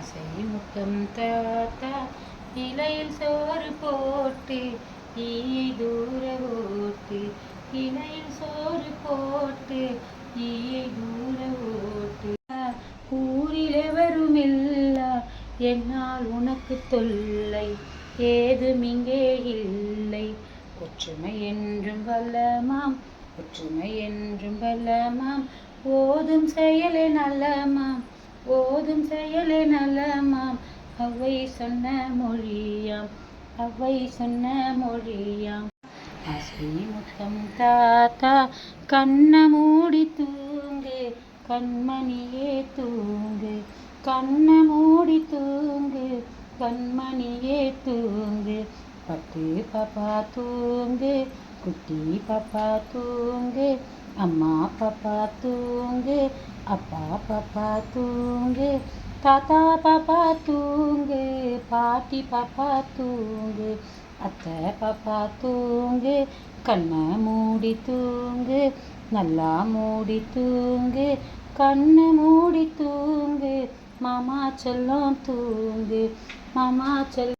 ஆசை முத்தம் தாத்தா இலையில் சோறு போட்டு ஈயை தூர ஓட்டு இலையில் சோறு போட்டு ஈயை தூர ஓட்டு ஊரில் எவருமில்லா என்னால் உனக்கு தொல்லை ஏதும் இங்கே இல்லை ஒற்றுமை என்றும் வல்லமாம் ஒற்றுமை என்றும் வல்லமாம் ஓதும் செயலே நல்லமாம் ஓதும் செயலே நல்லமாம் அவை சொன்ன மொழியாம் அவை சொன்ன மொழியாம் ஆசை முத்தம் தாத்தா கண்ண மூடி தூங்கு கண்மணியே தூங்கு கண்ண மூடி தூங்கு கண்மணியே தூங்கு பட்டு பாப்பா தூங்கு குட்டி பாப்பா தூங்கு அம்மா பாப்பா தூங்கு அப்பா பாப்பா தூங்கு தாத்தா பாப்பா தூங்கு பாட்டி பாப்பா தூங்கு அத்தை பாப்பா தூங்கு கண்ணை மூடி தூங்கு நல்லா மூடி தூங்கு கண்ணை மூடி தூங்கு மாமா செல்லம் தூங்கு மாமா செல்லம்